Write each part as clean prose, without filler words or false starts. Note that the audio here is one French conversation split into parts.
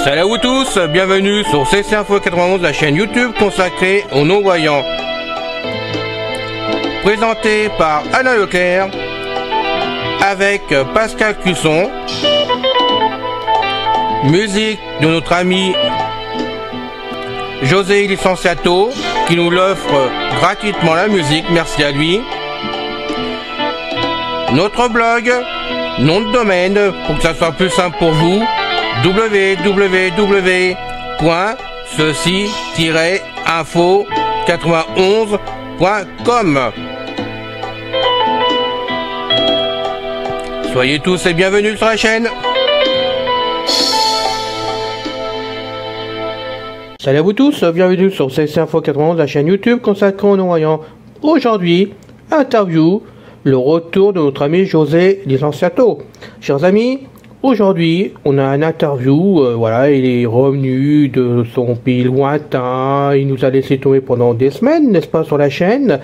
Salut à vous tous, bienvenue sur CC Info 91, la chaîne YouTube consacrée aux non-voyants. Présenté par Alain Leclerc, avec Pascal Cusson, musique de notre ami José Licenciato, qui nous l'offre gratuitement la musique, merci à lui. Notre blog, nom de domaine, pour que ça soit plus simple pour vous, www.ceci-info91.com. Soyez tous et bienvenus sur la chaîne. Salut à vous tous, bienvenue sur CC Info 91, la chaîne YouTube consacrée aux non-voyants. Aujourd'hui, interview, le retour de notre ami José Licenciato. Chers amis, aujourd'hui, on a un interview, voilà, il est revenu de son pays lointain, il nous a laissé tomber pendant des semaines, n'est-ce pas, sur la chaîne.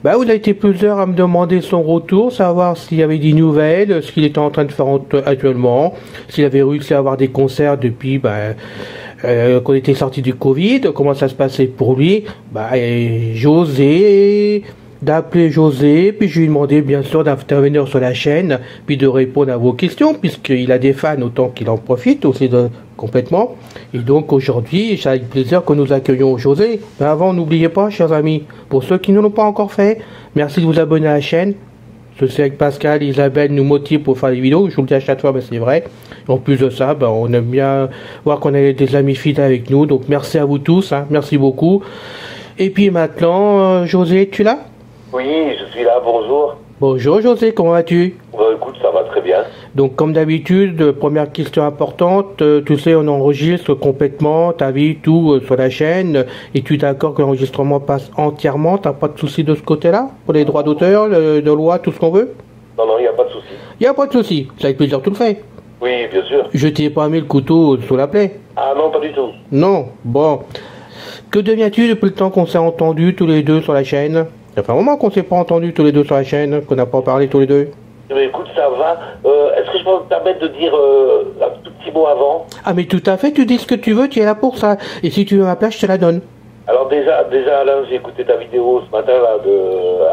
Bah, vous avez été plusieurs à me demander son retour, savoir s'il y avait des nouvelles, ce qu'il était en train de faire actuellement, s'il avait réussi à avoir des concerts depuis, qu'on était sorti du Covid, comment ça se passait pour lui. D'appeler José, puis je lui ai demandé bien sûr d'intervenir sur la chaîne, puis de répondre à vos questions, puisqu'il a des fans autant qu'il en profite aussi complètement. Et donc aujourd'hui, c'est avec plaisir que nous accueillons José. Mais avant, n'oubliez pas, chers amis, pour ceux qui ne l'ont pas encore fait, merci de vous abonner à la chaîne. Ceci avec Pascal, Isabelle nous motive pour faire des vidéos, je vous le dis à chaque fois, mais c'est vrai. En plus de ça, on aime bien voir qu'on a des amis fidèles avec nous, donc merci à vous tous, hein, merci beaucoup. Et puis maintenant, José, tu es là ? Oui, je suis là, bonjour. Bonjour José, comment vas-tu? Écoute, ça va très bien. Donc comme d'habitude, première question importante, tu sais, on enregistre complètement ta vie, tout sur la chaîne, et tu es d'accord que l'enregistrement passe entièrement, t'as pas de souci de ce côté-là? Pour les droits d'auteur, de loi, tout ce qu'on veut? Non, il n'y a pas de souci. Il n'y a pas de souci, c'est avec plaisir que tu le fais. Oui, bien sûr. Je t'ai pas mis le couteau sous la plaie? Ah non, pas du tout. Non, bon. Que deviens-tu depuis le temps qu'on s'est entendus tous les deux sur la chaîne? Ça fait un moment qu'on ne s'est pas entendu tous les deux sur la chaîne, qu'on n'a pas parlé tous les deux. Mais écoute, ça va. Est-ce que je peux me permettre de dire un tout petit mot avant? Ah mais tout à fait, tu dis ce que tu veux, tu es là pour ça. Et si tu veux ma place, je te la donne. Alors déjà Alain, j'ai écouté ta vidéo ce matin là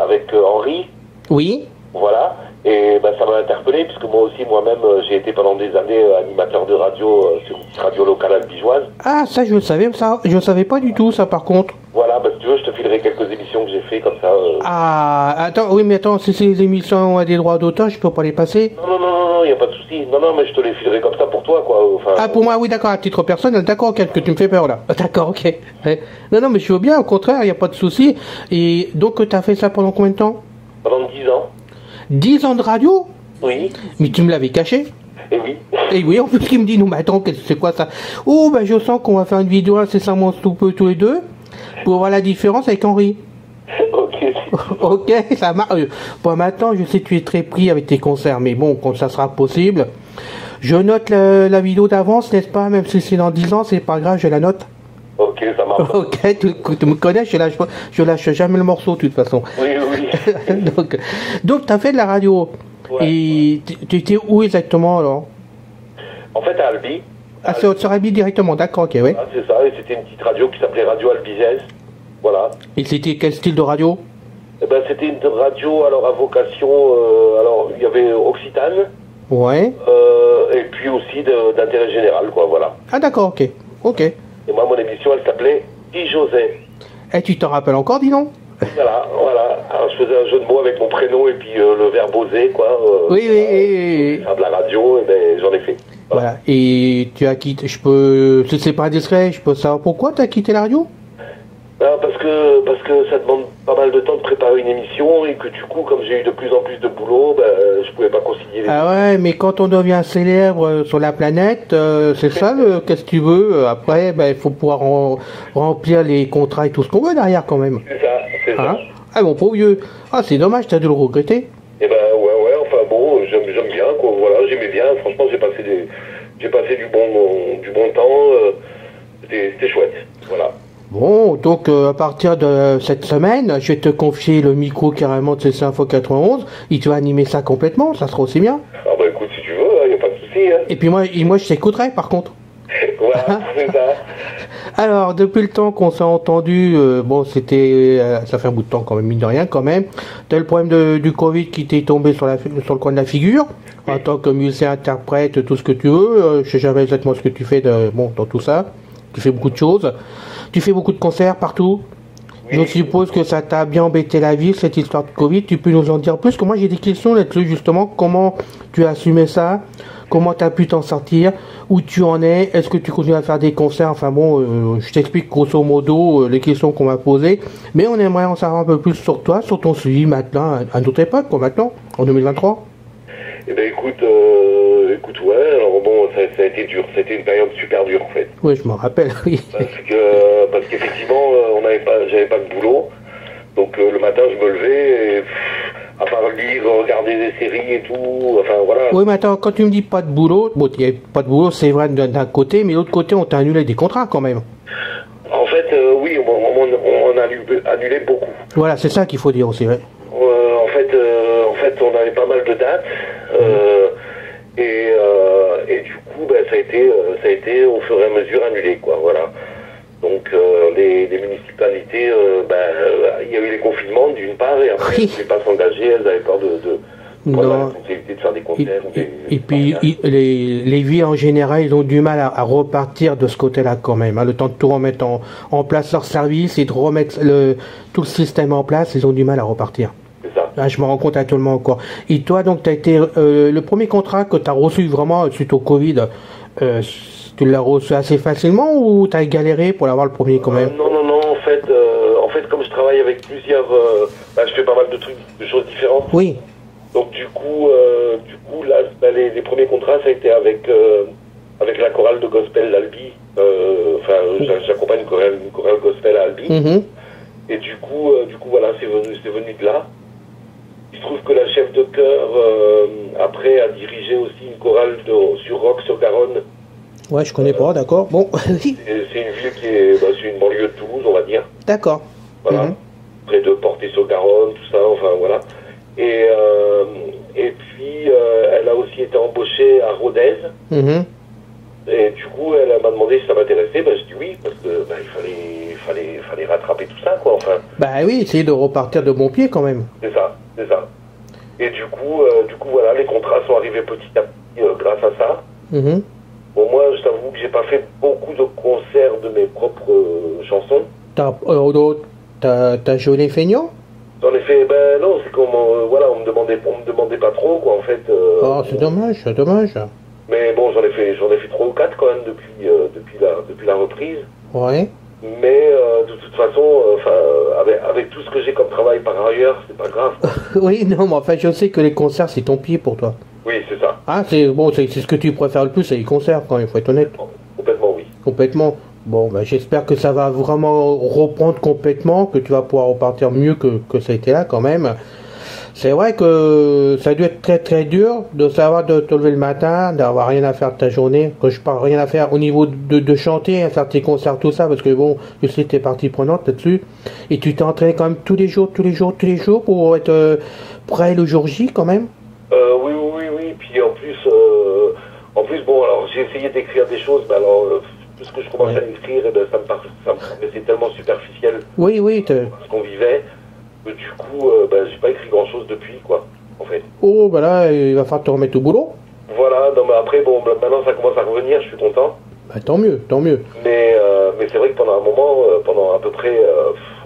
avec Henri. Oui. Voilà. Et ça m'a interpellé, puisque moi-même, j'ai été pendant des années animateur de radio sur une petite radio locale albigeoise. Ah, ça je le savais, ça. Je ne savais pas du tout, ça, par contre. Voilà, si tu veux, je te filerai quelques émissions que j'ai fait comme ça. Ah, attends, oui, mais attends, si ces émissions ont des droits d'auteur, je peux pas les passer? Non, il n'y a pas de souci. Non, mais je te les filerai comme ça pour toi, quoi. Enfin, ah, pour moi, oui, d'accord, à titre personnel, d'accord, que tu me fais peur, là. D'accord, ok. Ouais. Non, mais je veux bien, au contraire, il n'y a pas de souci. Et donc, tu as fait ça pendant combien de temps? Pendant 10 ans. 10 ans de radio? Oui. Mais tu me l'avais caché? Et oui. Et oui, en plus, il me dit, non, mais attends, c'est quoi ça? Oh, je sens qu'on va faire une vidéo incessamment sous peu tous les deux, pour voir la différence avec Henri. Ok. Ok, ça marche. Bon, maintenant, je sais que tu es très pris avec tes concerts, mais bon, quand ça sera possible, je note la vidéo d'avance, n'est-ce pas? Même si c'est dans 10 ans, c'est pas grave, je la note. Ok, ça marche. Ok, tu me connais, je lâche jamais le morceau, de toute façon. Oui. donc tu as fait de la radio. Ouais. Et tu étais où exactement, alors? En fait, à Albi. Ah, c'est sur Albi directement, d'accord, ok, oui. Ah, c'est ça, et c'était une petite radio qui s'appelait Radio Albigeaise. Voilà. Et c'était quel style de radio? C'était une radio, alors, à vocation, alors, il y avait Occitane. Ouais. Et puis aussi d'intérêt général, quoi, voilà. Ah, d'accord, ok. Et moi, mon émission, elle s'appelait Dis José. Et tu t'en rappelles encore, dis donc? Voilà. Alors, je faisais un jeu de mots avec mon prénom et puis le verbe oser, quoi. Oui. Faire de la radio, et j'en ai fait. Voilà. Et tu as quitté, si c'est pas indiscret, je peux savoir pourquoi tu as quitté la radio? Parce que ça demande pas mal de temps de préparer une émission et que du coup, comme j'ai eu de plus en plus de boulot, je pouvais pas concilier les... Ah ouais, mais quand on devient célèbre sur la planète, c'est ça, qu'est-ce que tu veux? Après, il faut pouvoir remplir les contrats et tout ce qu'on veut derrière quand même. C'est ça. Ah mon pauvre vieux. Ah, c'est dommage, t'as dû le regretter. Eh ouais, enfin bon, j'aime bien, quoi. voilà, j'aimais bien. Franchement, j'ai passé du bon temps. C'était chouette. Voilà. Bon, donc à partir de cette semaine, je vais te confier le micro carrément de CC Info 91. Il te va animer ça complètement, ça sera aussi bien. Ah bah écoute, si tu veux, il n'y a pas de souci. Hein. Et puis moi je t'écouterai par contre. Voilà, c'est ça. Alors, depuis le temps qu'on s'est entendu, bon, ça fait un bout de temps quand même, mine de rien quand même. T'as le problème du Covid qui t'est tombé sur le coin de la figure. En tant que musicien, interprète, tout ce que tu veux. Je sais jamais exactement ce que tu fais dans tout ça. Tu fais beaucoup de choses. Tu fais beaucoup de concerts partout. Oui. Je suppose que ça t'a bien embêté la vie, cette histoire de Covid. Tu peux nous en dire plus? Parce que moi, j'ai des questions là-dessus, justement. Comment tu as assumé ça? Comment tu as pu t'en sortir? Où tu en es? Est-ce que tu continues à faire des concerts? Enfin bon, je t'explique grosso modo les questions qu'on m'a posées. Mais on aimerait en savoir un peu plus sur toi, sur ton suivi maintenant, à notre époque, quoi, maintenant, en 2023. Eh ben écoute, ouais, alors bon, ça a été dur. C'était une période super dure, en fait. Oui, je m'en rappelle, oui. Parce qu'effectivement, j'avais pas de boulot. Donc le matin, je me levais et... à part lire, regarder des séries et tout, enfin voilà. Oui, mais attends, quand tu me dis pas de boulot, bon, il n'y a pas de boulot, c'est vrai d'un côté, mais de l'autre côté, on t'a annulé des contrats quand même. En fait, oui, on a annulé beaucoup. Voilà, c'est ça qu'il faut dire aussi, ouais. En fait, on avait pas mal de dates, et du coup, ben, ça a été au fur et à mesure annulé, quoi, voilà. Donc les municipalités, il y a eu les confinements d'une part, et après elles ne pouvaient pas s'engager, elles avaient peur de la possibilité de faire des concerts. Et puis les villes en général, ils ont du mal à repartir de ce côté-là quand même. Hein, le temps de tout remettre en place leur service et de remettre tout le système en place, ils ont du mal à repartir. C'est ça. Là, je me rends compte actuellement encore. Et toi, donc, tu as été le premier contrat que tu as reçu vraiment suite au Covid. Tu l'as reçu assez facilement ou tu as galéré pour l'avoir le premier quand même? Non, en fait, comme je travaille avec plusieurs... je fais pas mal de choses différentes. Oui. Donc du coup là, les premiers contrats, ça a été avec la chorale de gospel d'Albi. J'accompagne une chorale gospel à Albi. Mm-hmm. Et du coup, voilà, c'est venu de là. Il se trouve que la chef de chœur, après, a dirigé aussi une chorale sur Roques-sur-Garonne. Ouais, je connais pas, d'accord. Bon. C'est une ville c'est une banlieue de Toulouse, on va dire. D'accord. Voilà. Mm-hmm. Près de Portet-sur-Garonne, tout ça, enfin voilà. Et puis, elle a aussi été embauchée à Rodez. Mm-hmm. Et du coup, elle m'a demandé si ça m'intéressait. Je dis oui, parce que il fallait rattraper tout ça, quoi. Enfin. Oui, essayer de repartir de bon pied quand même. C'est ça. Et du coup, voilà, les contrats sont arrivés petit à petit grâce à ça. Mm-hmm. Bon, moi, je t'avoue que j'ai pas fait beaucoup de concerts de mes propres chansons. T'as joué les feignants? J'en ai fait, non, c'est comme, voilà, on me demandait pas trop, quoi, en fait. Oh, c'est dommage. Mais bon, j'en ai fait 3 ou 4 quand même depuis la reprise. Ouais. Mais de toute façon, avec tout ce que j'ai comme travail par ailleurs, c'est pas grave. Oui, non, mais enfin, je sais que les concerts, c'est ton pied pour toi. Oui, c'est ça. Ah, c'est ce que tu préfères le plus, c'est les concerts, quand même, il faut être honnête. Complètement, oui. Complètement. Bon, j'espère que ça va vraiment reprendre complètement, que tu vas pouvoir repartir mieux que ça a été là, quand même. C'est vrai que ça a dû être très très dur de savoir de te lever le matin, d'avoir rien à faire de ta journée. Quand je parle rien à faire au niveau de chanter, à faire tes concerts, tout ça, parce que bon, je sais que t'es partie prenante là-dessus. Et tu t'es entraîné quand même tous les jours pour être prêt le jour J quand même. Oui. Puis en plus, bon, alors j'ai essayé d'écrire des choses, mais alors tout ce que je commençais à écrire, ça me paraissait tellement superficiel. Oui. Ce qu'on vivait. Du coup, j'ai pas écrit grand chose depuis, quoi, en fait. Oh, là, il va falloir te remettre au boulot. Voilà, non, mais après, bon, maintenant ça commence à revenir, je suis content. Tant mieux. Mais c'est vrai que pendant un moment, pendant à peu près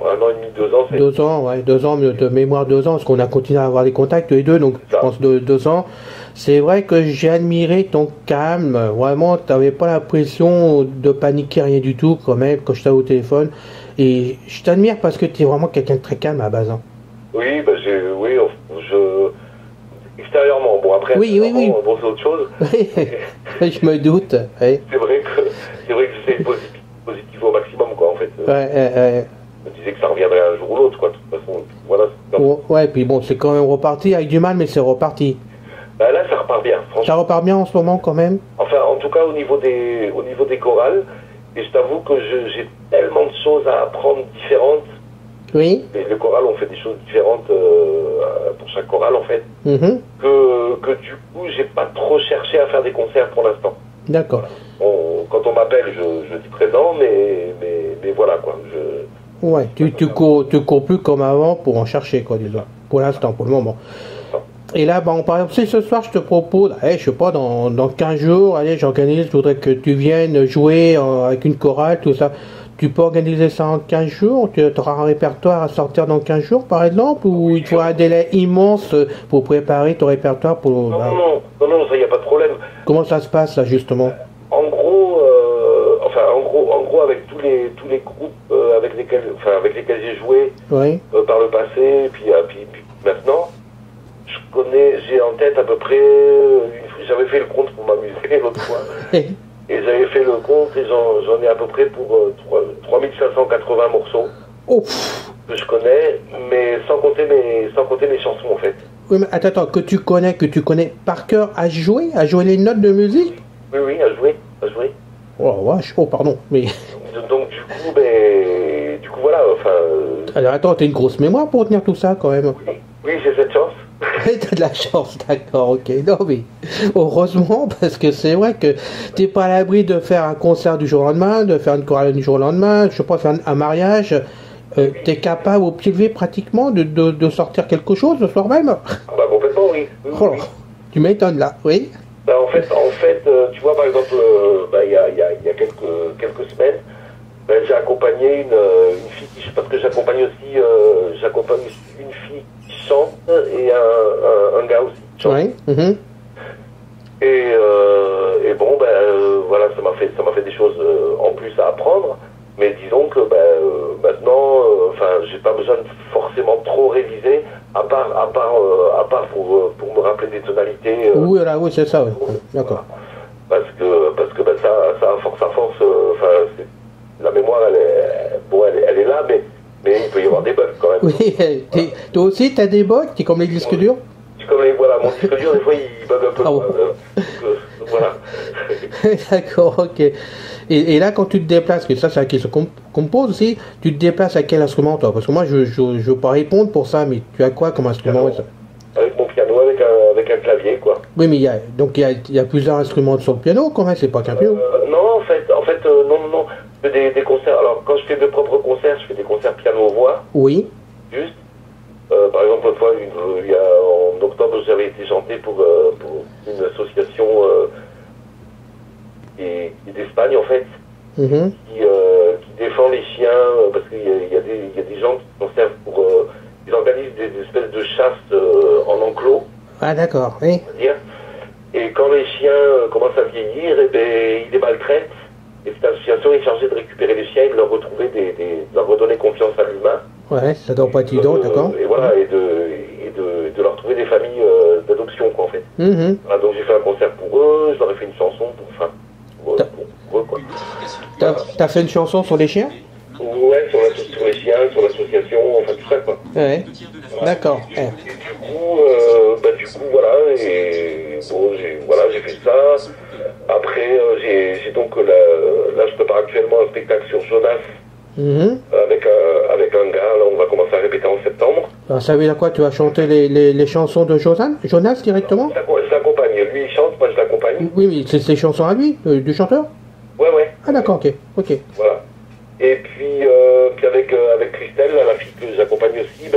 1 an et demi, 2 ans, 2 ans, ouais, 2 ans, de mémoire 2 ans, parce qu'on a continué à avoir des contacts tous les deux, donc je pense 2 ans. C'est vrai que j'ai admiré ton calme, vraiment, t'avais pas l'impression de paniquer, rien du tout, quand même, quand je t'avais au téléphone. Et je t'admire parce que tu es vraiment quelqu'un de très calme à la base. Hein. Oui, extérieurement, bon après, oui. Bon, c'est autre chose. Je me doute. Ouais. C'est vrai que j'essaie de positif au maximum, quoi, en fait. Ouais. Je me disais que ça reviendrait un jour ou l'autre, quoi, de toute façon. Voilà. Ouais, puis bon, c'est quand même reparti avec du mal, mais c'est reparti. Là, ça repart bien. Ça repart bien en ce moment quand même? Enfin, en tout cas, au niveau des chorales, et je t'avoue que j'ai tellement de choses à apprendre différentes. Oui. Et les chorales, on fait des choses différentes pour chaque chorale, en fait. Que du coup, j'ai pas trop cherché à faire des concerts pour l'instant. D'accord. Quand on m'appelle, je dis présent, mais voilà, quoi. Ouais, tu cours plus comme avant pour en chercher, quoi, disons. Pour l'instant, pour le moment. Et là, bon, par exemple, si ce soir je te propose, allez, je sais pas, dans 15 jours, allez, j'organise, je voudrais que tu viennes jouer avec une chorale, tout ça. Tu peux organiser ça en 15 jours? Tu auras un répertoire à sortir dans 15 jours, par exemple? Ou il faut un délai immense pour préparer ton répertoire pour... Non, ça, il n'y a pas de problème. Comment ça se passe, là, justement? En gros, avec tous les groupes avec lesquels j'ai joué oui. Par le passé, puis maintenant, j'ai en tête à peu près, j'avais fait le compte pour m'amuser l'autre fois, et j'avais fait le compte et j'en ai à peu près pour 3580 morceaux que je connais, mais sans compter mes chansons en fait. Oui, mais attends, que tu connais par cœur à jouer les notes de musique? Oui, à jouer. Oh vache, pardon, mais... Donc du coup voilà, enfin... Alors attends, t'as une grosse mémoire pour retenir tout ça quand même. Oui, j'ai cette chance. T'as de la chance, d'accord, ok. Non mais, heureusement, parce que c'est vrai que t'es pas à l'abri de faire un concert du jour au lendemain, de faire une chorale du jour au lendemain, je sais pas, faire un mariage. T'es capable au pied levé pratiquement de sortir quelque chose le soir même? Bah complètement, oui. Oh, tu m'étonnes là, oui. Bah, en fait, tu vois, par exemple, il y a quelques semaines, j'ai accompagné une fille, parce que j'accompagne aussi une fille qui chante et un gars aussi qui chante. Oui. Et bon, voilà, ça m'a fait des choses en plus à apprendre. Mais disons que maintenant, j'ai pas besoin de forcément trop réviser, à part pour me rappeler des tonalités. Oui, c'est ça, oui. D'accord. Parce que ça à force, la mémoire, elle est là, mais il peut y avoir des bugs quand même. Oui, toi aussi, t'as des bugs, t'es comme les disques durs? Voilà, mon disque dur, des fois, il bug un peu. Voilà. D'accord, ok. Et là, quand tu te déplaces, que ça, c'est la question qu'on me pose aussi, tu te déplaces à quel instrument, toi? Parce que moi, je veux pas répondre pour ça, mais tu as quoi comme instrument? Avec mon piano, avec un clavier, quoi. Oui, mais il y a plusieurs instruments sur le piano, quand même, c'est pas qu'un piano. Non, en fait, non. Des concerts. Alors, quand je fais mes propres concerts, je fais des concerts piano-voix. Oui. Juste. Par exemple, une fois, en octobre, j'avais été chanté pour une association qui est d'Espagne, en fait, qui défend les chiens, parce qu'il y a des gens qui s'en servent pour... ils organisent des espèces de chasses en enclos. Ah, d'accord, oui. Et quand les chiens commencent à vieillir, ils les maltraitent. Et cette association est chargée de récupérer les chiens et de leur retrouver, de leur redonner confiance à l'humain. Ouais, ça doit pas être évident, d'accord. Et voilà, et de leur trouver des familles d'adoption, quoi, en fait. Voilà, donc j'ai fait un concert pour eux, je leur ai fait une chanson pour eux, quoi. T'as fait une chanson sur les chiens? Ouais, sur les chiens, sur l'association, enfin tout ça, quoi. Ouais, d'accord. Et du coup, voilà, et bon, j'ai fait ça. Après, j'ai donc, là, je prépare actuellement un spectacle sur Jonas, avec un gars, là, on va commencer à répéter en septembre. Alors, ça veut dire quoi? Tu vas chanter les chansons de Jonas directement? Je l'accompagne, lui il chante, moi je l'accompagne. Oui, mais c'est ses chansons à lui, du chanteur? Ouais. Ah d'accord, ok. Voilà. Et puis avec Christelle, la fille que j'accompagne aussi,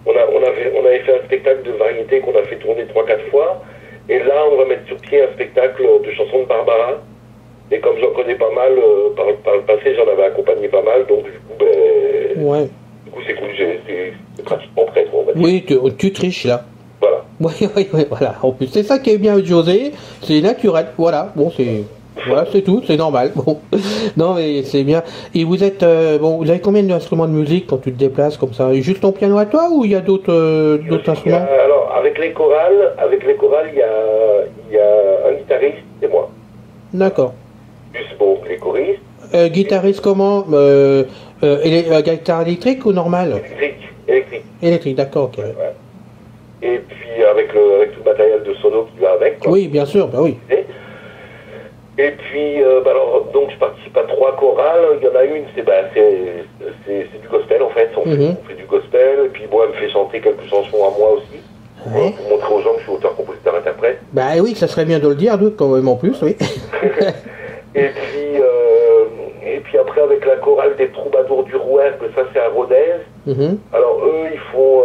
on avait fait un spectacle de variété qu'on a fait tourner 3-4 fois. Et là, on va mettre sur pied un spectacle de chansons de Barbara. Et comme j'en connais pas mal, par le passé, j'en avais accompagné pas mal, donc du coup, ouais. Du coup, c'est cool, c'est pratiquement prêt, on va dire. Oui, tu triches là. Voilà. Oui, voilà. En plus, c'est ça qui est bien avec José, c'est naturel. Voilà, bon, c'est tout, c'est normal. Bon, non, mais c'est bien. Et vous êtes, vous avez combien d'instruments de musique quand tu te déplaces comme ça? Juste ton piano à toi ou il y a d'autres instruments? Alors, avec les chorales, il y a un guitariste et moi. D'accord. Plus bon, les choristes. Guitariste comment? Guitare électrique ou normale? Électrique. Électrique, d'accord, ok. Ouais. Et puis avec tout le matériel de sono qui va avec. Quoi. Oui, bien sûr, bah oui. Et puis, alors, donc je participe à 3 chorales. Il y en a une, c'est du gospel en fait. On fait du gospel. Et puis moi, elle me fait chanter quelques chansons à moi aussi. Ouais. Pour montrer aux gens que je suis auteur, compositeur, interprète. Bah oui, ça serait bien de le dire, quand même en plus, oui. et puis après, avec la chorale des Troubadours du Rouergue, ça c'est à Rodez. Alors eux, ils font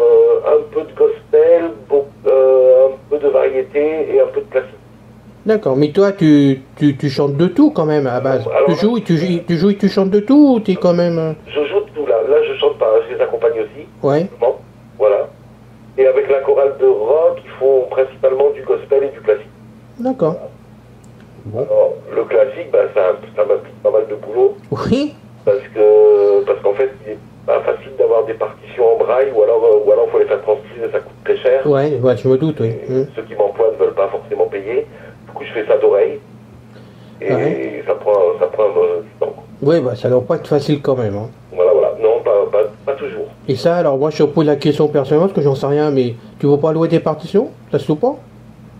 un peu de gospel, un peu de variété et un peu de classique. D'accord, mais toi, tu chantes de tout quand même à la base. Alors, tu joues et tu chantes de tout ou t'es quand même... Je joue de tout là. Là, je chante pas, je les accompagne aussi. Ouais. Voilà. Et avec la chorale de rock, ils font principalement du gospel et du classique. D'accord. Bon. Alors, le classique, ça m'implique pas mal de boulot. Oui. Parce qu'en fait, il est pas facile d'avoir des partitions en braille, ou alors il faut les faire transcrire et ça coûte très cher. Ouais, je me doute, oui. Ceux qui m'emploient ne veulent pas forcément payer. Du coup, je fais ça d'oreille. Et ça prend du temps. Oui, ça doit pas être facile quand même. Hein. Voilà. Non, pas toujours. Et ça, alors moi, je te pose la question personnellement, parce que j'en sais rien, mais tu veux pas louer des partitions? Ça se loue pas?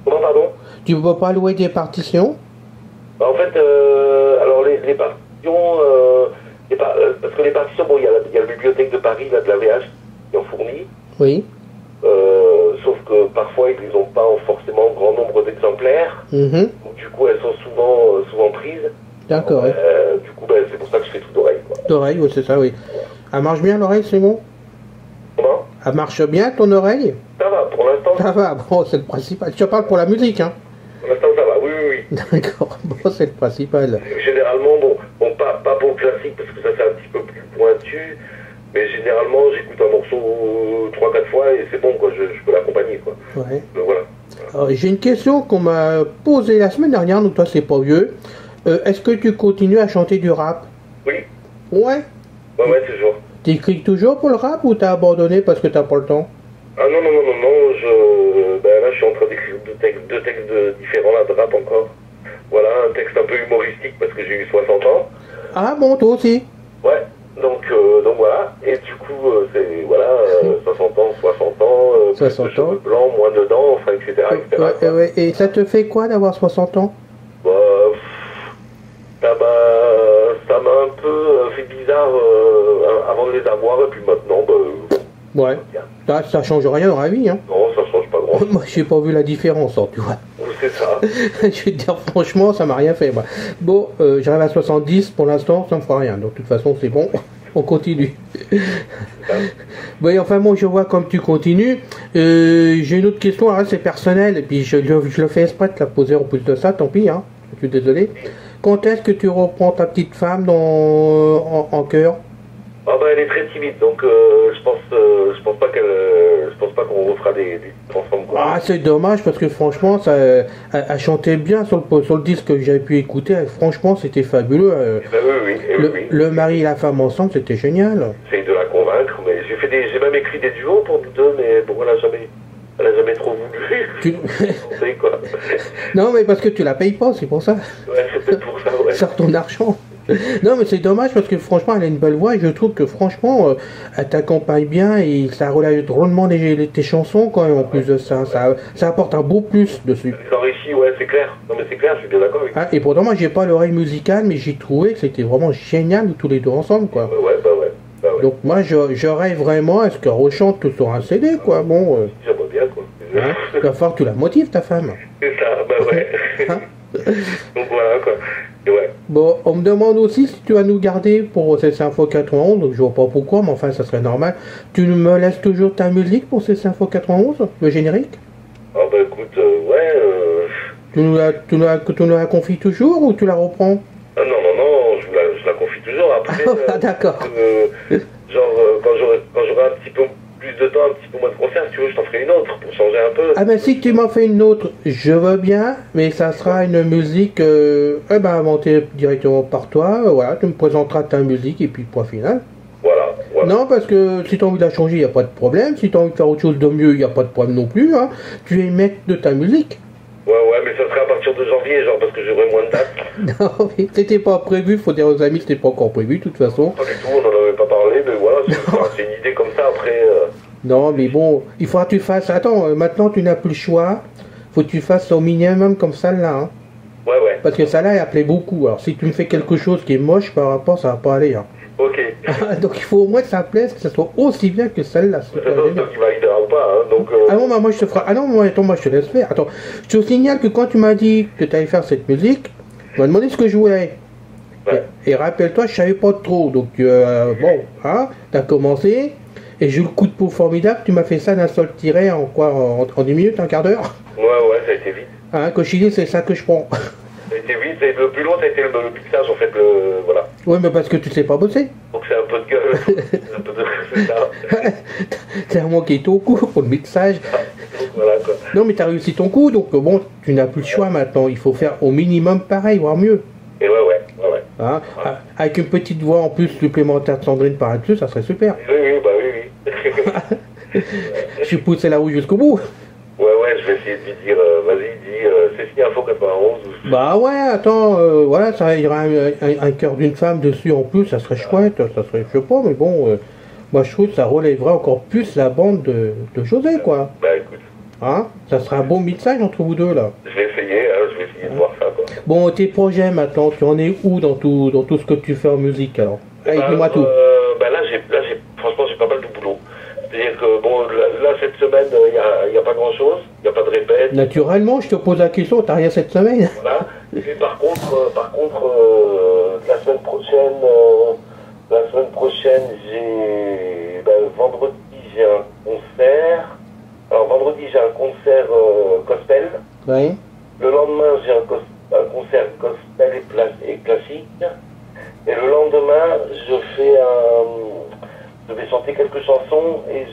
Comment, pardon? Tu veux pas louer des partitions? En fait, alors les partitions, parce que les partitions, bon, il y a la bibliothèque de Paris, là, de la VH, qui en fournit. Oui. Sauf que parfois, ils n'ont pas forcément grand nombre d'exemplaires. Donc, du coup, elles sont souvent prises. D'accord. Du coup, c'est pour ça que je fais tout d'oreille. D'oreille, oui, c'est ça, oui. Elle marche bien l'oreille, c'est bon? Comment? Elle marche bien ton oreille? Ça va, pour l'instant. Ça va, bon, c'est le principal. Tu parles pour la musique, hein? Pour l'instant, ça va, oui. D'accord, bon, c'est le principal. Généralement, bon pas pour le classique, parce que ça c'est un petit peu plus pointu, mais généralement, j'écoute un morceau 3-4 fois et c'est bon, quoi, je peux l'accompagner, quoi. Ouais. Donc, voilà. J'ai une question qu'on m'a posée la semaine dernière, donc toi c'est pas vieux. Est-ce que tu continues à chanter du rap? Oui. Ouais, toujours. T'écris toujours pour le rap ou t'as abandonné parce que t'as pas le temps? Ah non, là je suis en train d'écrire deux textes différents là, de rap encore. Voilà, un texte un peu humoristique parce que j'ai eu 60 ans. Ah bon, toi aussi? Ouais, donc voilà, et du coup, 60 ans, 60 ans. Cheveux blancs, moins de dents, enfin, etc. Ouais, et ça te fait quoi d'avoir 60 ans? Ça m'a un peu fait bizarre avant de les avoir, et puis maintenant, ouais, ça change rien dans la vie, hein. Non, ça change pas grand. Moi, j'ai pas vu la différence, hein, tu vois. C'est ça. Je vais te dire, franchement, ça m'a rien fait, moi. Bon, j'arrive à 70, pour l'instant, ça me fera rien. Donc, de toute façon, c'est bon, on continue. Enfin, bon, je vois comme tu continues. J'ai une autre question, alors c'est personnel, et puis je le fais exprès de te la poser en plus de ça, tant pis, hein. Je suis désolé. Quand est-ce que tu reprends ta petite femme en chœur? Elle est très timide, donc je pense pas qu'on refera des ensemble. Ah, c'est dommage parce que franchement, elle chantait bien sur le disque que j'avais pu écouter. Franchement, c'était fabuleux. Le mari et la femme ensemble, c'était génial. J'essaye de la convaincre, mais j'ai même écrit des duos pour nous deux, mais bon, elle a jamais trop voulu. Quoi. Non, mais parce que tu la payes pas, c'est pour ça. Ouais, c'est peut-être pour ça, ouais. Sors ton argent. Non, mais c'est dommage parce que franchement, elle a une belle voix et je trouve que franchement, elle t'accompagne bien et ça relève drôlement tes chansons quand même. En plus de ça, ça apporte un beau plus dessus. Ça enrichit, ouais, c'est clair. Non, mais c'est clair, je suis bien d'accord avec toi. Et pourtant, moi, j'ai pas l'oreille musicale, mais j'ai trouvé que c'était vraiment génial tous les deux ensemble, quoi. Ouais. Donc moi, je rêve vraiment à ce qu'elle rechante tout sur un CD, quoi. Bon. J'aimerais bien, quoi. Il va falloir que tu la motives, ta femme. C'est ça, ouais. Donc voilà, quoi. Et ouais. Bon, on me demande aussi si tu vas nous garder pour CC Info 91, donc je vois pas pourquoi, mais enfin, ça serait normal. Tu me laisses toujours ta musique pour CC Info 91, le générique? Écoute, ouais. Tu nous la confies toujours ou tu la reprends? Non, je la confie toujours. Après, d'accord. Quand j'aurai un petit peu plus de temps, un petit peu moins de concerts, si tu veux, je t'en ferai une autre pour changer un peu. Ah ben si tu m'en fais une autre, je veux bien, mais ça sera une musique inventée directement par toi. Voilà, tu me présenteras ta musique et puis point final. Voilà. Non, parce que si tu as envie de la changer, il n'y a pas de problème. Si tu as envie de faire autre chose de mieux, il n'y a pas de problème non plus. Hein. Tu es maître de ta musique. Ouais, mais ça sera à partir de janvier, parce que j'aurai moins de dates. Non, mais c'était pas prévu, faut dire aux amis, c'était pas encore prévu, de toute façon. Pas du tout, on n'en avait pas parlé, mais voilà, c'est une idée comme ça, après... Non, mais bon, il faudra que tu fasses. Attends, maintenant tu n'as plus le choix. Faut que tu fasses au minimum comme celle-là. Hein. Ouais. Parce que celle-là, elle plaît beaucoup. Alors si tu me fais quelque chose qui est moche par rapport, ça va pas aller. Hein. Ok. Donc il faut au moins que ça plaise, que ça soit aussi bien que celle-là. C'est toi qui validera ou pas. Hein, donc, Ah non, moi je te ferai. Ah non, moi, attends, moi je te laisse faire. Attends, je te signale que quand tu m'as dit que tu allais faire cette musique, tu m'as demandé ce que je voulais. Ouais. Et rappelle-toi, je savais pas trop. Donc bon, hein, t'as commencé. Et j'ai eu le coup de peau formidable. Tu m'as fait ça d'un seul tiret en quoi, en 10 minutes, un quart d'heure. Ouais, ça a été vite. Hein, Cochilier, c'est ça que je prends. Ça a été vite, et le plus long, ça a été le mixage, en fait, voilà. Ouais, mais parce que tu sais pas bosser. Donc c'est un peu de gueule, un peu de... c'est ça. T'as manqué ton coup pour le mixage. Donc, voilà, quoi. Non, mais t'as réussi ton coup, donc bon, tu n'as plus le choix maintenant. Il faut faire au minimum pareil, voire mieux. Et ouais. Hein, avec une petite voix en plus supplémentaire de Sandrine par dessus, ça serait super. Oui. Je suis poussé la roue jusqu'au bout. Ouais, je vais essayer de lui dire, vas-y, dis, c'est Info 91. Bah ouais, attends, voilà, ça ira un cœur d'une femme dessus en plus, ça serait chouette, ça serait, je sais pas, mais bon, moi je trouve que ça relèvera encore plus la bande de José, quoi. Bah écoute. Hein, ça sera un bon mixage entre vous deux, là. Je vais essayer de voir ça, quoi. Bon, tes projets maintenant, tu en es où dans tout ce que tu fais en musique, alors? Allez, dis-moi tout. Là, franchement, j'ai pas mal de boulot. C'est-à-dire que, bon, là cette semaine, il n'y a pas grand-chose, il n'y a pas de répète. Naturellement, je te pose la question, t'as rien cette semaine? Voilà. Et puis par contre, la semaine prochaine, vendredi, j'ai un concert. Alors, vendredi, j'ai un concert gospel. Oui. Le lendemain, j'ai un concert gospel et classique. Et le lendemain, je vais chanter quelques chansons et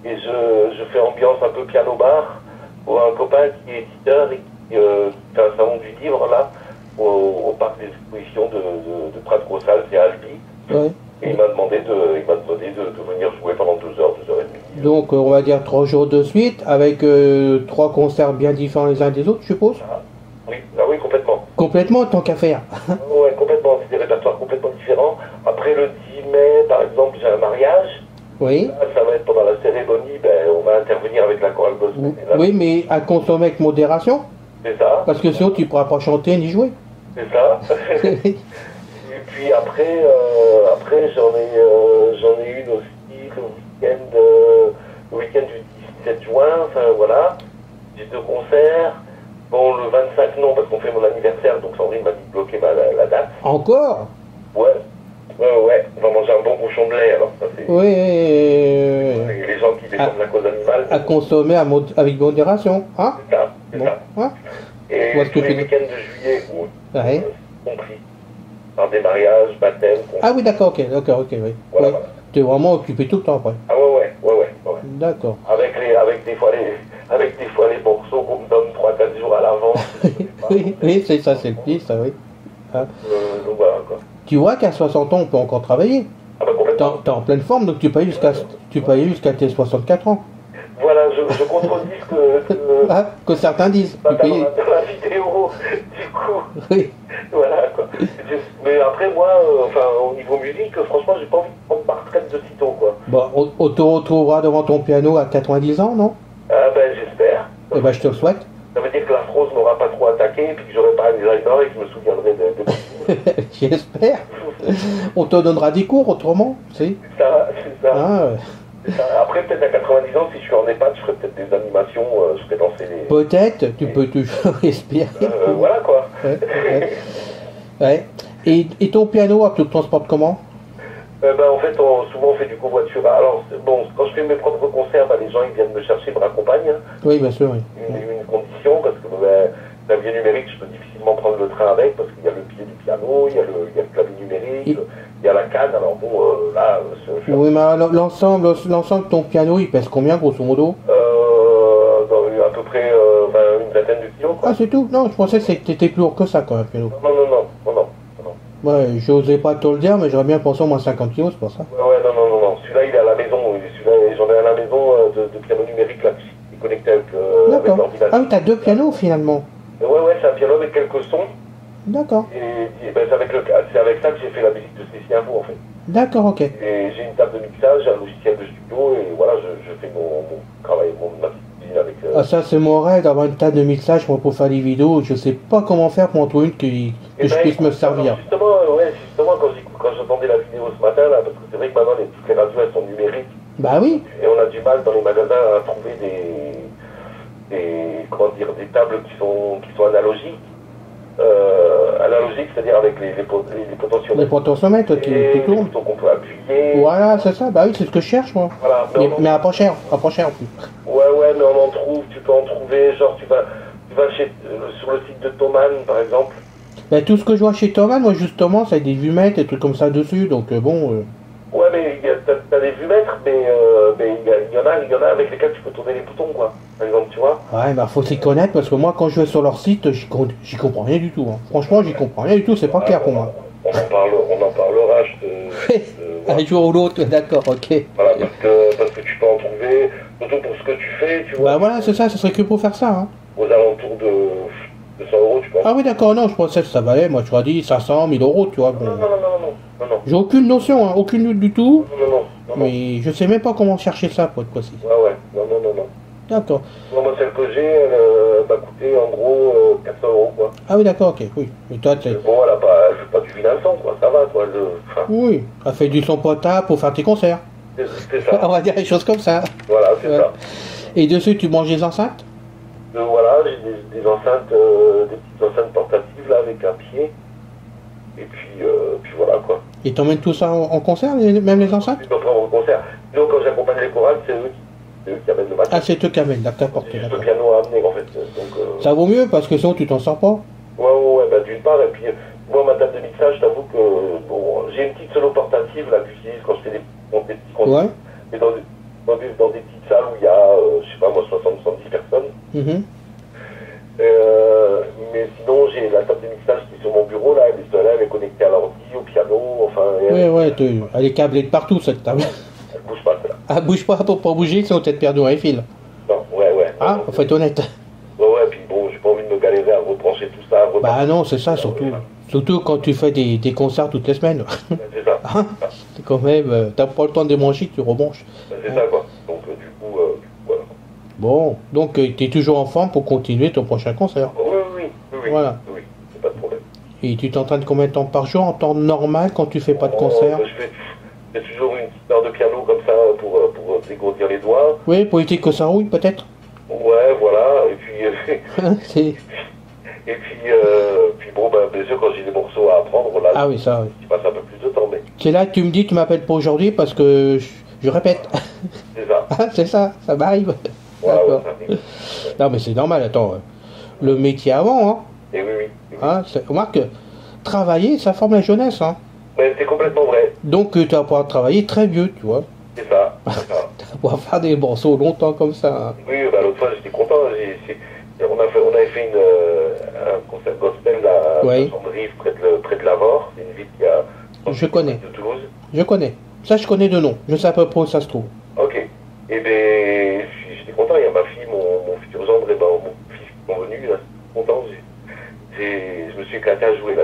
je fais ambiance un peu piano-bar pour un copain qui est éditeur et qui fait un salon du livre là, au parc des expositions de Prat-Grossal, c'est à Albi. Oui. Et il m'a demandé de venir jouer pendant 2 heures, 2 heures et demie. Donc, on va dire 3 jours de suite, avec 3 concerts bien différents les uns des autres, je suppose? Oui, complètement. Complètement, tant qu'à faire. Oui, complètement. C'est des répertoires complètement différents. Après, le 10 mai, par exemple, j'ai un mariage. Oui. Là, ça va être pendant la cérémonie, on va intervenir avec la chorale gospel. Oui, mais à consommer avec modération. C'est ça. Parce que sinon, tu ne pourras pas chanter ni jouer. C'est ça. Et puis après, j'en ai une aussi le week-end du 17 juin. Enfin, voilà. J'ai 2 concerts. Bon, le 25, non, parce qu'on fait mon anniversaire, donc Sandrine m'a dit de bloquer la date. Encore? Ouais. On va manger un bon bouchon de lait, alors ça c'est... Oui. Les gens qui défendent la cause animale. À consommer avec modération, hein? C'est ça. Hein? Et tous les week-ends de juillet, compris. Par des mariages, baptêmes... Ah oui, d'accord, ok, oui. Voilà. Tu es vraiment occupé tout le temps, après. Ah ouais. D'accord. Avec des fois les morceaux qu'on me donne 3-4 jours à l'avance. oui, c'est ça, c'est le pire, ça, oui. Hein? Donc voilà, quoi. Tu vois qu'à 60 ans, on peut encore travailler. Ah bah complètement. T'es en pleine forme, donc tu peux aller jusqu'à tes 64 ans. Voilà, je contredis que certains disent. Dans la vidéo, du coup. Oui. Voilà, quoi. Mais après, moi, au niveau musique, franchement, j'ai pas envie de prendre ma retraite de sitôt, quoi. Bon, on te retrouvera devant ton piano à 90 ans, non? Ah j'espère. Eh ben, je te le souhaite. Ça veut dire que la frose m'aura pas trop attaqué, et puis que j'aurai pas un designer et que je me souviendrai de... J'espère. On te donnera des cours autrement, c'est ça. Ah, Après, peut-être à 90 ans, si je suis en EHPAD, je ferai peut-être des animations, je ferai danser les... Peut-être, tu peux toujours espérer. Voilà, quoi. Ouais. Et ton piano, tu le transportes comment? En fait, souvent on fait du covoiturage. Alors, bon, quand je fais mes propres concerts, les gens ils viennent me chercher, me raccompagnent. Oui, bien sûr, oui. Une condition, parce que clavier numérique, je peux difficilement prendre le train avec, parce qu'il y a le pied du piano, il y a le clavier numérique, il y a la canne. Alors bon, là... Oui, mais alors, l'ensemble de ton piano, il pèse combien, grosso modo? À peu près une vingtaine de kilos, quoi. Ah, c'est tout? Non, je pensais que t'étais plus lourd que ça, quand même, piano. Non. Ouais, j'osais pas te le dire, mais j'aurais bien pensé au moins 50 kilos, c'est pour ça. Ouais, non. Celui-là, il est à la maison. J'en ai à la maison de piano numérique, là, qui est connecté avec l'ordinateur. Ah oui, t'as 2 pianos, finalement. Ouais, c'est un piano avec quelques sons. D'accord. Et c'est avec ça que j'ai fait la musique de Cécile Info, en fait. D'accord, ok. Et j'ai une table de mixage, un logiciel de studio, et voilà, je fais mon travail, ma petite cuisine avec... Ah, ça, c'est mon rêve d'avoir une table de mixage pour faire des vidéos. Je sais pas comment faire pour en trouver une que je puisse me servir. Justement, justement, quand j'entendais la vidéo ce matin, là, parce que c'est vrai que maintenant, toutes les radios, elles sont numériques. Bah oui. Et on a du mal dans les magasins à trouver comment dire, des tables qui sont analogiques. Analogique, c'est-à-dire avec les potentiomètres. Les potentiomètres qui tournent. Donc on peut appuyer. Voilà, c'est ça. Bah oui, c'est ce que je cherche, moi. Voilà, mais à pas cher. À pas cher en plus. Ouais, mais on en trouve. Tu peux en trouver. Genre, tu vas sur le site de Thomann, par exemple. Bah, tout ce que je vois chez Thomann, moi, justement, c'est des vumètres et trucs comme ça dessus. Donc, bon. Ouais, mais t'as des vumètres, mais il y en a avec lesquels tu peux tourner les boutons, quoi. Par exemple, tu vois. Ouais, bah faut s'y connaître parce que moi, quand je vais sur leur site, j'y comprends rien du tout. Hein. Franchement, j'y comprends rien du tout. C'est pas clair pour moi. On en parlera. Un jour ou l'autre, d'accord, ok. Voilà, parce que tu peux en trouver, surtout pour ce que tu fais, tu vois. Bah voilà, c'est ça. Ça serait que pour faire ça. Hein. Aux alentours de 100 euros, tu penses. Ah oui, d'accord. Non, je pensais que ça valait. Moi, tu m'as dit 500, 1000 euros, tu vois. Bon. Non. J'ai aucune notion, hein, aucune du tout. Non. Mais je sais même pas comment chercher ça pour être précis. Ouais. Non. D'accord. Moi, celle que j'ai, elle m'a coûté en gros 400 euros, quoi. Ah oui, d'accord, ok, oui. Et toi, tu... Bon, elle fait pas du vilain son, quoi, ça va, quoi. Oui, elle fait du son potable pour faire tes concerts. C'est ça. On va dire des choses comme ça. Voilà, c'est ça. Et dessus, tu manges des enceintes? Voilà, j'ai des enceintes, des petites enceintes portatives, là, avec un pied. Et puis voilà, quoi. Et t'emmènes tout ça en concert, même les enceintes? Je peux prendre au concert. Sinon, quand j'accompagne les chorales, c'est eux qui amènent le matériel. Ah, c'est eux qui amènent, d'accord. C'est juste le piano à amener, en fait. Donc, ça vaut mieux, parce que sinon, tu t'en sors pas. Ouais, bah d'une part, et puis, moi, ma table de mixage, je t'avoue que, bon, j'ai une petite solo portative, là, que j'utilise quand je fais des petits concerts. Ouais. Mais dans des petites salles où il y a, je sais pas, moi, 70 personnes. Mais sinon, j'ai la table de mixage qui est sur mon bureau, là, elle est connectée à l'ordi, au piano, enfin... Elle est câblée de partout, cette table. Elle bouge pas, celle-là. Elle bouge pas pour pas bouger, sinon t'es perdu dans les fils. Non, ouais. Ah, faut être honnête. Ouais, puis bon, j'ai pas envie de me galérer à rebrancher tout ça. Bah non, c'est ça, surtout. Surtout quand tu fais des concerts toutes les semaines. C'est ça. Hein, c'est quand même, t'as pas le temps de débrancher, tu rebranches. C'est ça, quoi. Donc, du coup, voilà. Bon, donc t'es toujours en forme pour continuer ton prochain concert. Oui. Voilà. Oui, c'est pas de problème. Et tu t'entraînes combien de temps par jour en temps normal quand tu fais pas de concert? Je fais toujours une petite heure de piano comme ça pour dégourdir les doigts. Oui, pour éviter que ça rouille peut-être. Ouais, voilà. Et puis, puis bon, bah, bien sûr, quand j'ai des morceaux à apprendre, là, ah oui, ça, oui. je passe un peu plus de temps. Mais... C'est là que tu me dis, tu m'appelles pas aujourd'hui parce que je répète. C'est ça. C'est ça m'arrive. Voilà, d'accord. Ouais, non, mais c'est normal, attends. Le métier avant, hein. Et oui. Hein, remarque, travailler, ça forme la jeunesse, hein. Mais c'est complètement vrai. Donc tu vas pouvoir travailler très vieux, tu vois. C'est ça. Tu vas pouvoir faire des morceaux longtemps comme ça. Hein. Oui, bah, l'autre fois j'étais content. On avait fait un concert gospel à Saint-Brive, près de Lavore. C'est une ville qui a... Je connais. De Toulouse. Je connais. Ça, je connais de nom. Je sais à peu près où ça se trouve. Ok. Et bien, j'étais content. Il y a ma fille, mon futur gendre et mon fils qui sont venus. Là, j'étais content. Je me suis éclaté à jouer là.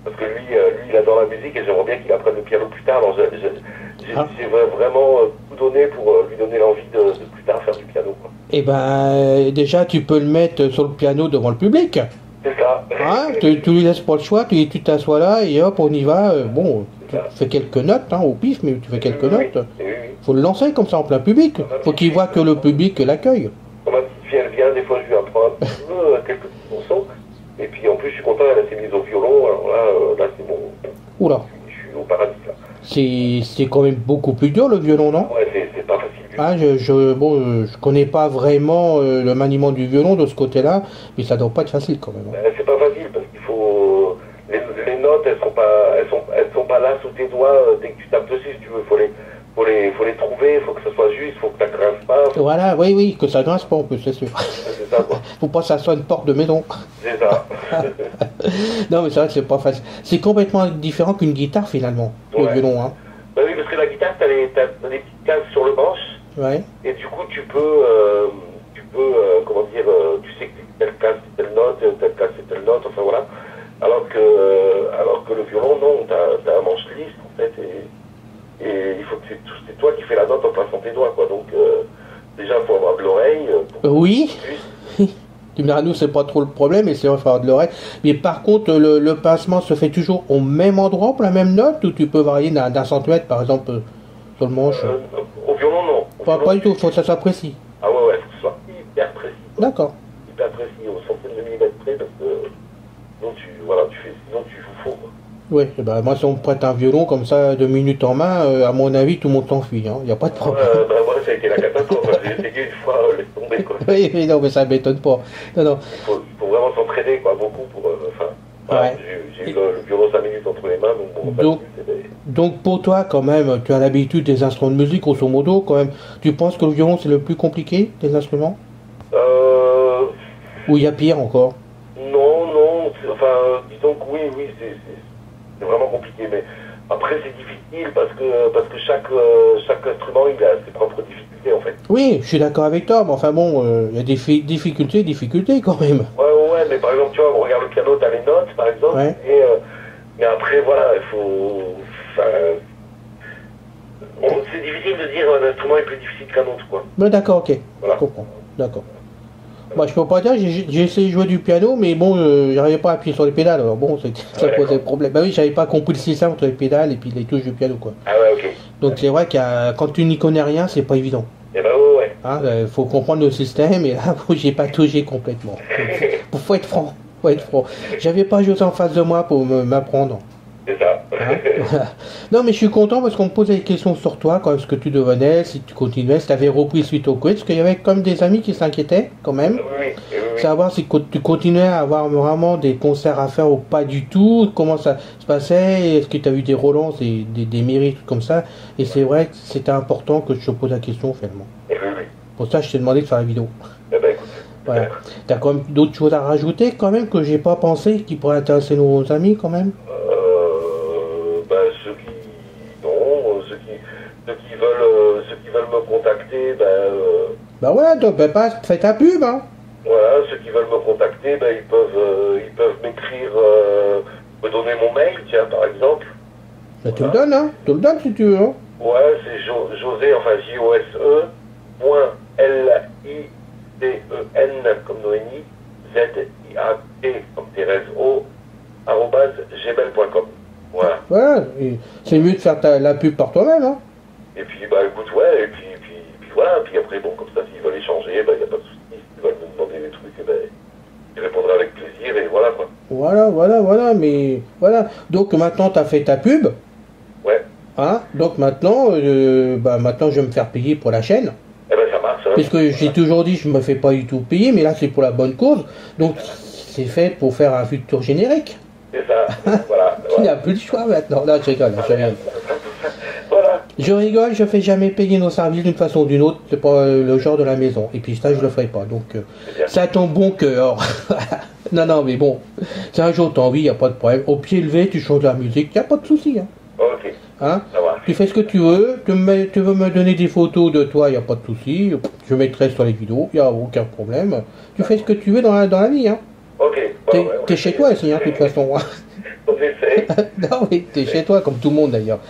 Parce que lui, il adore la musique et j'aimerais bien qu'il apprenne le piano plus tard. Alors j'ai vraiment tout donné pour lui donner l'envie de plus tard faire du piano. Quoi. Eh ben, déjà, tu peux le mettre sur le piano devant le public. C'est ça. Hein, tu lui laisses pas le choix, tu t'assois là et hop, on y va. Bon, tu fais quelques notes au pif, mais tu fais quelques notes. Faut le lancer comme ça en plein public. Faut qu'il voit que le public l'accueille. Quand ma petite fille, elle vient, des fois je lui apprends un petit peu, quelques petits morceaux. Et puis en plus, je suis content, elle s'est mise au violon. Alors là c'est bon. Oula. Je suis au paradis là. C'est quand même beaucoup plus dur le violon, non? Ouais, c'est pas facile. Ah, je connais pas vraiment le maniement du violon de ce côté-là, mais ça doit pas être facile quand même. Ben, c'est pas facile parce qu'il faut les notes, elles sont pas là sous tes doigts dès que tu tapes dessus. Si tu veux, faut les trouver, il faut que ça soit juste, faut que ça grince pas. Voilà, oui, que ça grince pas en plus, c'est sûr. C'est ça quoi. Faut pas que ça soit une porte de maison. C'est ça. Non mais c'est vrai que c'est pas facile. C'est complètement différent qu'une guitare finalement, le violon. Hein. Bah oui, parce que la guitare, t'as des petites cases sur le manche. Ouais. Et du coup, tu peux comment dire, tu sais que telle case c'est telle note, telle case c'est telle note, enfin voilà. Alors que le violon, non, t'as un manche lisse en fait, et Oui. Tu me diras, nous, c'est pas trop le problème, et c'est vrai, il faut avoir de l'oreille. Mais par contre, le pincement se fait toujours au même endroit pour la même note, ou tu peux varier d'un centimètre, par exemple, sur le manche? Au violon, non. Pas du tout, il faut que ça soit précis. Ah ouais, ouais, faut que ce soit hyper précis. D'accord. Hyper précis, au centième de millimètre près, parce que sinon tu joues faux, quoi. Oui, ben, moi, si on me prête un violon comme ça, 2 minutes en main, à mon avis, tout le monde s'enfuit, il n'y a pas de problème. Moi, ça a été la catastrophe. J'ai essayé une fois, laisse tomber, quoi. Oui, non, mais ça m'étonne pas. Non. Il faut vraiment s'entraîner, quoi, beaucoup pour. Voilà, Ouais. j'ai eu le violon 5 minutes entre les mains, donc bon, donc pour toi, quand même, tu as l'habitude des instruments de musique, grosso modo, quand même. Tu penses que le violon, c'est le plus compliqué des instruments? Ou il y a pire encore? Non, disons que oui, c'est vraiment compliqué, mais après c'est difficile parce que chaque instrument il a ses propres difficultés en fait. Oui, je suis d'accord avec toi, mais enfin bon, il y a des difficultés quand même. Ouais, mais par exemple, tu vois, on regarde le piano, t'as les notes par exemple, Ouais. mais après voilà, il faut. C'est difficile de dire un instrument est plus difficile qu'un autre, quoi. Mais d'accord, ok, Voilà. je comprends, d'accord. Moi, je peux pas dire, j'ai essayé de jouer du piano, mais bon, j'arrivais pas à appuyer sur les pédales, alors bon, ça posait problème. Bah oui, j'avais pas compris le système entre les pédales et puis les touches du piano, quoi. Ah ouais, ok. Donc c'est vrai que quand tu n'y connais rien, c'est pas évident. Eh ben ouais. Hein, faut comprendre le système, et là, j'ai pas touché complètement. Faut être franc, J'avais pas José en face de moi pour m'apprendre. C'est ça. Hein, voilà. Non, mais je suis content parce qu'on me posait des questions sur toi, quoi, ce que tu devenais, si tu continuais, si tu avais repris suite au quiz, parce qu'il y avait comme des amis qui s'inquiétaient, quand même. Oui. Savoir si tu continuais à avoir vraiment des concerts à faire ou pas du tout, comment ça se passait, est-ce que tu as eu des relances, des mérites comme ça. Et c'est vrai que c'était important que je te pose la question, finalement. Oui. Pour ça, je t'ai demandé de faire la vidéo. Eh ben écoute. Voilà. T'as quand même d'autres choses à rajouter, quand même, que j'ai pas pensé, qui pourraient intéresser nos amis, quand même? Ceux qui veulent me contacter, Bah voilà, donc fais ta pub, hein. voilà, ceux qui veulent me contacter, ils peuvent m'écrire, me donner mon mail, tiens, par exemple. Bah, tu le donnes, hein. Tu le donnes si tu veux, hein. Ouais, c'est José, enfin Jose, point L-I-D-E-N comme Noémie, Z-I-A-T comme Thérèse O, arrobase gmail.com. Voilà. Voilà, c'est mieux de faire la pub par toi-même, hein. Et puis, écoute, ouais, et puis voilà, puis après, bon, comme ça, s'ils veulent échanger, il n'y a pas de souci. S'ils veulent me demander des trucs, je répondrai avec plaisir, et voilà, quoi. Voilà, mais voilà. Donc maintenant, tu as fait ta pub. Ouais. Hein, donc maintenant, maintenant, je vais me faire payer pour la chaîne. Eh ben, ça marche, hein. Puisque j'ai toujours dit, je me fais pas du tout payer, mais là, c'est pour la bonne cause. Donc, c'est fait pour faire un futur générique. C'est ça, voilà. Tu n'as plus le choix maintenant. Là, je rigole, Voilà. Je rigole, je fais jamais payer nos services d'une façon ou d'une autre, c'est pas le genre de la maison. Et puis ça, je le ferai pas. Donc, c'est à ton bon cœur. Non, mais bon, c'est un jour t'as envie, y a pas de problème. Au pied levé, tu changes la musique, y a pas de souci. Hein. Ok. Hein? Ça va. Tu fais ce que tu veux. Tu veux me donner des photos de toi, y a pas de souci. Je mettrai sur les vidéos, y a aucun problème. Tu fais ce que tu veux dans la vie. Hein. Ok. T'es chez toi ici, hein, de toute façon. On essaie. Non, mais t'es chez toi, comme tout le monde d'ailleurs.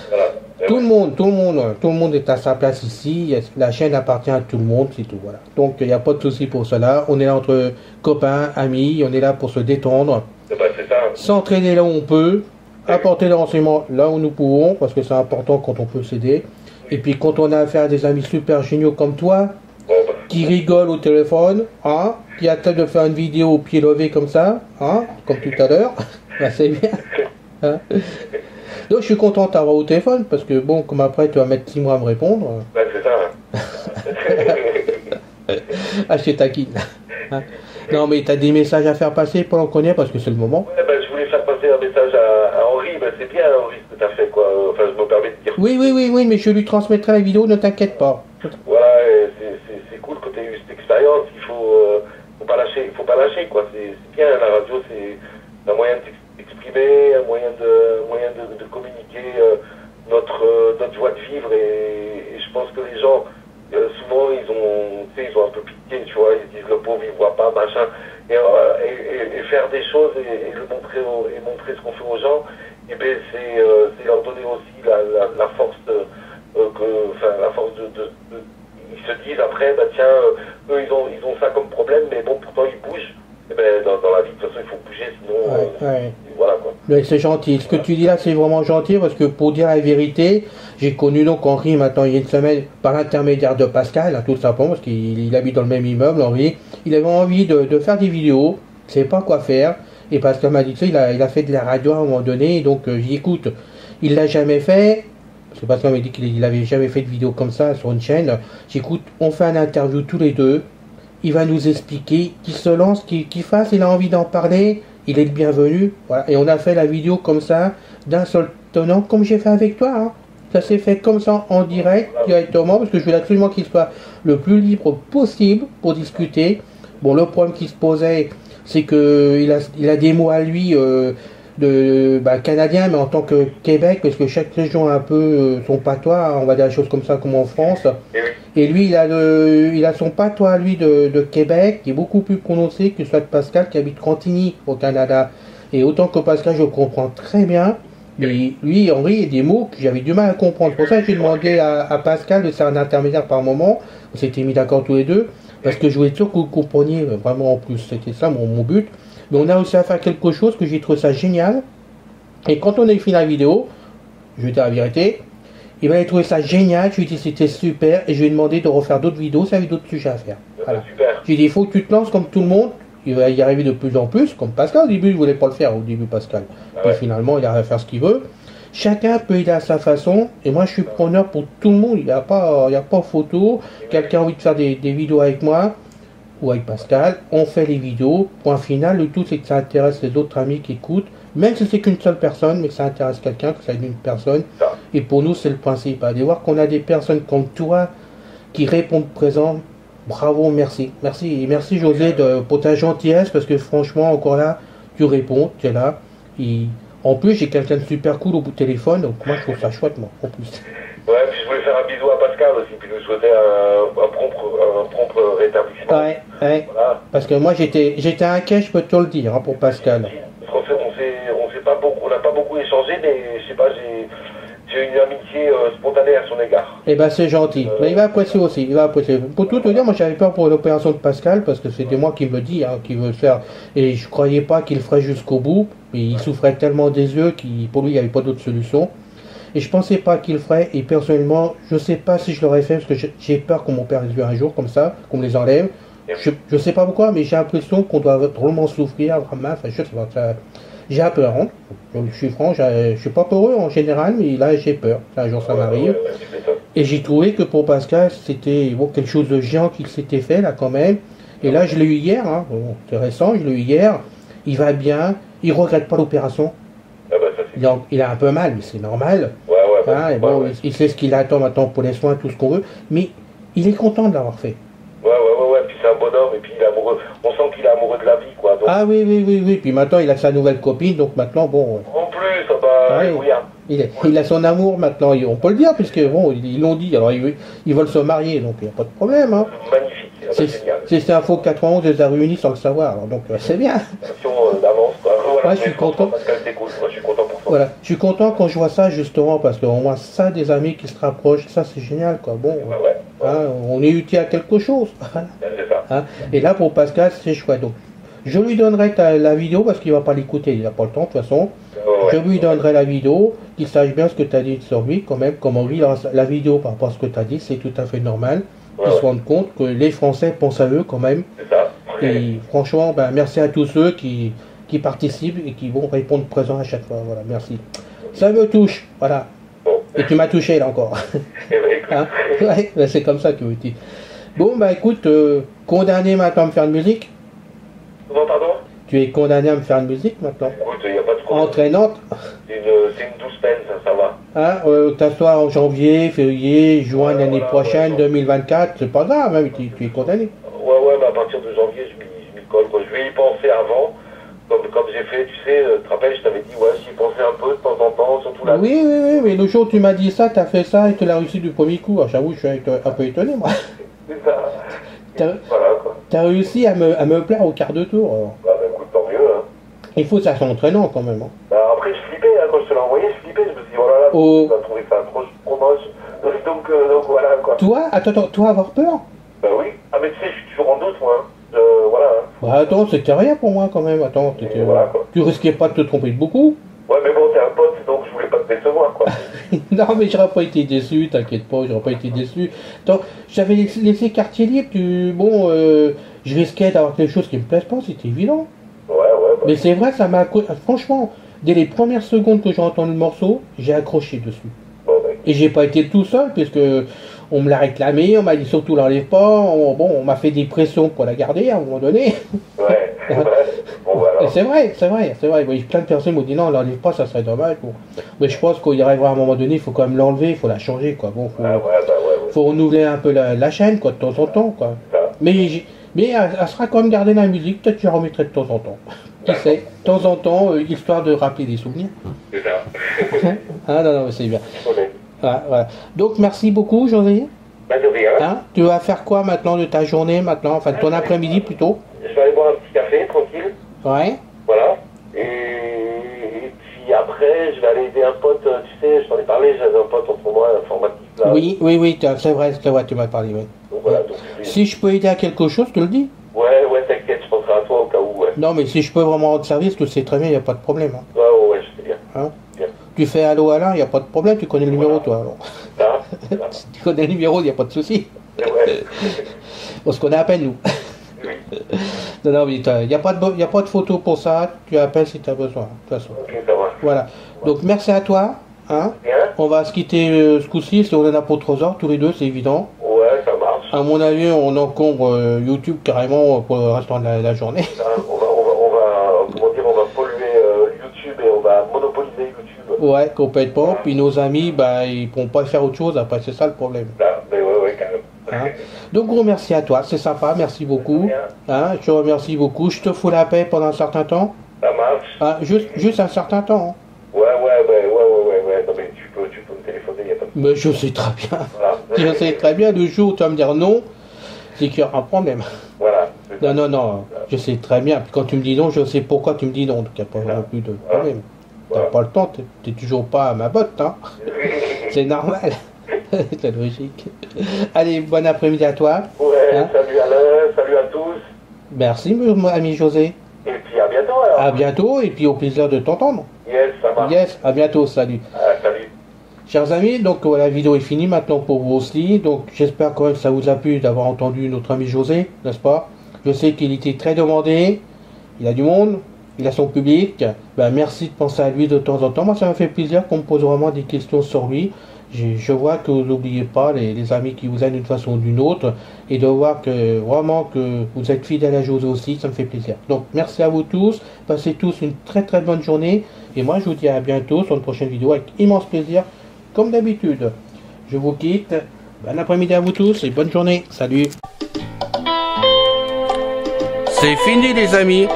Voilà. Tout le monde est à sa place ici. La chaîne appartient à tout le monde, c'est tout. Voilà. Donc il n'y a pas de souci pour cela. On est là entre copains, amis. On est là pour se détendre, C'est ça. s'entraîner là où on peut, apporter des renseignements là où nous pouvons, parce que c'est important quand on peut s'aider. Et puis quand on a affaire à des amis super géniaux comme toi, Bon, qui rigolent au téléphone, hein, qui attendent de faire une vidéo au pied levé comme ça, hein, comme tout à l'heure, bah, c'est bien. Hein. Donc je suis content de t'avoir au téléphone, parce que bon, comme après tu vas mettre 6 mois à me répondre. c'est ça. Ah, je taquine. Hein. Non, mais tu as des messages à faire passer pendant qu'on y est, parce que c'est le moment. Ouais, je voulais faire passer un message à Henri, c'est bien Henri ce que tu as fait, quoi. Enfin, je me permets de dire. Oui, mais je lui transmettrai la vidéo, ne t'inquiète pas. Voilà, c'est cool que tu aies eu cette expérience, faut pas lâcher, quoi. C'est bien, la radio, c'est un moyen de s'exprimer, un moyen de communiquer notre joie de vivre, et je pense que les gens, souvent, ils ont un peu pitié, tu vois, ils se disent le pauvre, il voit pas, machin, et faire des choses et montrer ce qu'on fait aux gens, et ben c'est leur donner aussi la force la force ils se disent après, bah tiens, eux ils ont ça comme problème, mais bon, pourtant ils bougent. Et ben, dans la vie, de toute façon, il faut bouger, sinon, voilà quoi. Mais c'est gentil. Ce que tu dis là, c'est vraiment gentil parce que pour dire la vérité, j'ai connu donc Henri maintenant il y a une semaine par l'intermédiaire de Pascal, hein, tout simplement, parce qu'il habite dans le même immeuble, Henri. Il avait envie de faire des vidéos, il ne savait pas quoi faire. Et Pascal m'a dit que il a fait de la radio à un moment donné, donc j'y écoute. Il l'a jamais fait. Parce que Pascal m'a dit qu'il avait jamais fait de vidéo comme ça sur une chaîne. J'écoute, on fait une interview tous les deux. Il va nous expliquer, qu'il se lance, qu'il fasse, il a envie d'en parler, il est le bienvenu. Voilà. Et on a fait la vidéo comme ça, d'un seul tenant, comme j'ai fait avec toi. Hein. Ça s'est fait comme ça, en direct, directement, parce que je voulais absolument qu'il soit le plus libre possible pour discuter. Bon, le problème qui se posait, c'est qu'il a des mots à lui canadien, mais en tant que Québec, parce que chaque région a un peu son patois, on va dire des choses comme ça, comme en France. Et lui, il a son patois, lui, de Québec, qui est beaucoup plus prononcé que celui de Pascal, qui habite Cantigny, au Canada. Et autant que Pascal, je comprends très bien, mais lui, Henri, il y a des mots que j'avais du mal à comprendre. C'est pour ça que j'ai demandé à Pascal de faire un intermédiaire par moment. On s'était mis d'accord tous les deux, parce que je voulais être sûr que vous compreniez vraiment en plus. C'était ça mon but. Mais on a réussi à faire quelque chose que j'ai trouvé ça génial. Et quand on a fini la vidéo, je vais dire la vérité, il va trouvé ça génial. Je lui ai dit c'était super et je lui ai demandé de refaire d'autres vidéos, ça avait d'autres sujets à faire. Voilà. Je lui ai dit il faut que tu te lances comme tout le monde. Il va y arriver de plus en plus, comme Pascal. Au début, il voulait pas le faire, au début Pascal. Puis finalement, il arrive à faire ce qu'il veut. Chacun peut aider à sa façon. Et moi, je suis preneur pour tout le monde. Il n'y a pas photo. Quelqu'un a envie de faire des vidéos avec moi ou avec Pascal, on fait les vidéos, point final, le tout c'est que ça intéresse les autres amis qui écoutent, même si c'est qu'une seule personne, mais que ça intéresse quelqu'un, que ça aide une personne, et pour nous c'est le principe, de voir qu'on a des personnes comme toi qui répondent présent, bravo, merci, merci, et merci José pour ta gentillesse, parce que franchement, encore là, tu réponds, tu es là, et en plus j'ai quelqu'un de super cool au bout de téléphone, donc moi je trouve ça chouette, moi, en plus. Ouais, puis je voulais faire un bisou à Pascal aussi, puis lui souhaiter un prompt rétablissement. Ouais. Voilà. Parce que moi j'étais inquiet, je peux te le dire, hein, pour Pascal. On n'a pas beaucoup échangé, mais je sais pas, j'ai une amitié spontanée à son égard. Eh ben c'est gentil, mais il va apprécier aussi, il va apprécier. Pour tout te dire, moi j'avais peur pour l'opération de Pascal, parce que c'était moi qui me dis, hein, qu'il veut faire, et je croyais pas qu'il ferait jusqu'au bout, mais il souffrait tellement des yeux qu'il pour lui il n'y avait pas d'autre solution. Et je pensais pas qu'il le ferait, et personnellement, je sais pas si je l'aurais fait, parce que j'ai peur qu'on m'opère les yeux un jour, comme ça, qu'on me les enlève. Je sais pas pourquoi, mais j'ai l'impression qu'on doit vraiment souffrir, vraiment, enfin, je sais pas, j'ai peur, hein. Je suis franc, je suis pas peureux en général, mais là j'ai peur, un jour ça m'arrive. Et j'ai trouvé que pour Pascal, c'était quelque chose de géant qui s'était fait, là, quand même. Et là, je l'ai eu hier, hein. Bon, c'est récent, je l'ai eu hier, il va bien, il regrette pas l'opération. Il a un peu mal, mais c'est normal. Hein, et bon, il sait ce qu'il attend maintenant pour les soins, tout ce qu'on veut, mais il est content de l'avoir fait. Puis c'est un bonhomme, et puis il est amoureux. On sent qu'il est amoureux de la vie, quoi. Donc... Ah oui. Puis maintenant, il a sa nouvelle copine, donc maintenant, bon. En plus, oui. Il a son amour maintenant, on peut le dire, puisque bon, ils l'ont dit, alors ils veulent se marier, donc il n'y a pas de problème. Hein. Magnifique. C'est Info 91 les a réunis sans le savoir, alors, donc c'est bien. D'avance, quoi. Voilà, je suis content. Pascal, c'est cool. Moi, je suis content pour toi. Voilà, je suis content quand je vois ça justement, parce qu'au moins ça, des amis qui se rapprochent, ça c'est génial, quoi. Bon, hein, on est utile à quelque chose. C'est ça. Hein, et là pour Pascal, c'est chouette. Donc, je lui donnerai la vidéo parce qu'il va pas l'écouter, il n'a pas le temps de toute façon. Je lui donnerai la vidéo, qu'il sache bien ce que tu as dit sur lui, quand même, comment lui, la vidéo par rapport à ce que tu as dit, c'est tout à fait normal. Qu'ils se rendent compte que les Français pensent à eux quand même. C'est ça. Et franchement, merci à tous ceux qui participent et qui vont répondre présent à chaque fois. Voilà, merci. Ça me touche, voilà. Et tu m'as touché là encore. Hein, ouais, c'est comme ça que tu dis. Bon, écoute, condamné maintenant à me faire de musique. Comment, pardon? Tu es condamné à me faire de musique maintenant. Écoute, il n'y a pas de problème. Entraînante. C'est une douce peine, ça va. Hein, que ça soit en janvier, février, juin l'année prochaine, 2024, c'est pas grave, hein, tu es condamné. Ouais, mais à partir de janvier, je m'y colle, quoi. Je vais y penser avant. Comme j'ai fait, tu sais, tu te rappelles, je t'avais dit, j'y pensais un peu de temps en temps, surtout là. Oui, mais le jour où tu m'as dit ça, tu as fait ça et tu l'as réussi du premier coup. Alors, j'avoue, je suis un peu étonné, moi. C'est ça. Voilà, quoi. Tu as réussi à me plaire au quart de tour. Alors. Écoute, tant mieux, hein. Il faut que ça soit entraînant quand même. Hein. Bah après, je flippais, hein, quand je te l'ai envoyé, je flippais, je me suis dit, oh là là, tu vas trouver ça trop moche. Donc voilà, quoi. Toi, attends, toi avoir peur? Bah oui. Ah, mais tu sais, je suis toujours en doute, moi. Voilà. Bah attends, c'était rien pour moi quand même, attends, voilà, quoi. Tu risquais pas de te tromper de beaucoup? Ouais, mais bon, t'es un pote, donc je voulais pas te décevoir, quoi. Non, mais j'aurais pas été déçu, t'inquiète pas, j'aurais pas été déçu. Attends, j'avais laissé quartier libre, je risquais d'avoir quelque chose qui me plaise pas, c'était évident. Ouais. Bah. Mais c'est vrai, ça m'a... Franchement, dès les premières secondes que j'ai entendu le morceau, j'ai accroché dessus. Bon, bah. Et j'ai pas été tout seul, puisque on me l'a réclamé, on m'a dit surtout l'enlève pas, on m'a fait des pressions pour la garder à un moment donné. Ouais, bon, voilà. C'est vrai. Oui, plein de personnes m'ont dit non, l'enlève pas, ça serait dommage. Bon. Mais je pense qu'il arrivera à un moment donné, il faut quand même l'enlever, il faut la changer, quoi. Bon, faut renouveler un peu la chaîne, quoi, de temps en temps, quoi. Mais elle sera quand même gardée la musique, peut-être que je la remettrai de temps en temps. Qui sait, de temps en temps, histoire de rappeler des souvenirs. C'est ça. Ah non, c'est bien. Voilà. Donc merci beaucoup, José. Bah, de rien. Hein, tu vas faire quoi maintenant de ta journée, enfin de ton après-midi plutôt? Je vais aller boire un petit café, tranquille. Ouais. Voilà. Et puis après, je vais aller aider un pote, tu sais, je t'en ai parlé, j'avais un pote en ce moment, informatique là. Oui, c'est vrai, tu m'as parlé, oui. Donc voilà, si je peux aider à quelque chose, tu le dis? Ouais, t'inquiète, je penserai à toi au cas où, ouais. Non, mais si je peux vraiment rendre service, tu le sais très bien, il n'y a pas de problème. Hein. Ouais, je sais bien. Hein? Bien. Tu fais allô Alain, il n'y a pas de problème, tu connais le numéro, toi. Alors. Tu connais le numéro, il n'y a pas de souci. Ouais. On se connaît à peine, nous. Oui. Non, mais il n'y a pas de photo pour ça, tu appelles si tu as besoin, de toute façon. Ok, ça va. Voilà. Donc merci à toi. Hein? Bien. On va se quitter ce coup-ci, si on en a pour 3 heures, tous les deux, c'est évident. Ouais, ça marche. À mon avis, on encombre YouTube carrément pour le restant de la journée. On va polluer YouTube et on va monopoliser YouTube. Ouais, complètement. Puis nos amis, ils pourront pas faire autre chose après, c'est ça le problème. Là, mais ouais, quand même. Hein? Donc gros merci à toi, c'est sympa, merci beaucoup. Hein? Je te remercie beaucoup. Je te fous la paix pendant un certain temps. Ça marche. Hein? Juste un certain temps. Hein? Ouais. Non mais tu peux me téléphoner, y a pas de... Mais je sais très bien. Voilà. Je sais très bien, le jour où tu vas me dire non, c'est qu'il y aura un problème. Voilà. Non, je sais très bien. Puis quand tu me dis non, je sais pourquoi tu me dis non, donc il n'y a pas non plus de problème. T'as pas le temps, t'es toujours pas à ma botte, hein. C'est normal. C'est logique. Allez, bon après-midi à toi. Ouais, hein? Salut Alain, salut à tous. Merci, mon ami José. Et puis à bientôt alors. À bientôt, et puis au plaisir de t'entendre. Yes, ça va. Yes, à bientôt, salut. Salut. Chers amis, donc la vidéo est finie maintenant pour vous aussi. Donc j'espère quand même que ça vous a plu d'avoir entendu notre ami José, n'est-ce pas? Je sais qu'il était très demandé, il a du monde, il a son public. Merci de penser à lui de temps en temps. Moi, ça me fait plaisir qu'on me pose vraiment des questions sur lui. Je vois que vous n'oubliez pas les amis qui vous aident d'une façon ou d'une autre, et de voir que vraiment que vous êtes fidèles à José aussi, ça me fait plaisir. Donc merci à vous tous, passez tous une très très bonne journée, et moi je vous dis à bientôt sur une prochaine vidéo avec immense plaisir, comme d'habitude. Je vous quitte, bon après-midi à vous tous et bonne journée, salut. C'est fini les amis.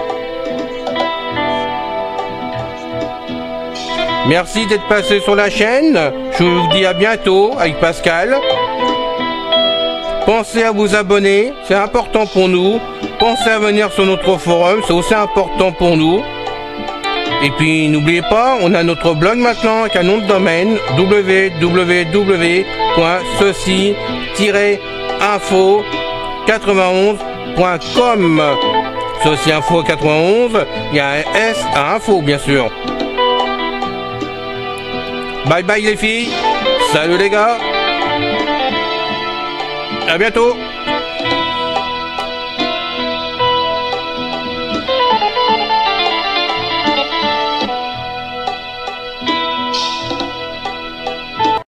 Merci d'être passé sur la chaîne. Je vous dis à bientôt avec Pascal. Pensez à vous abonner, c'est important pour nous. Pensez à venir sur notre forum, c'est aussi important pour nous. Et puis n'oubliez pas, on a notre blog maintenant avec un nom de domaine www.ceci-info91.com. Ceci Info 91, il y a un S à info bien sûr. Bye bye les filles, salut les gars, à bientôt.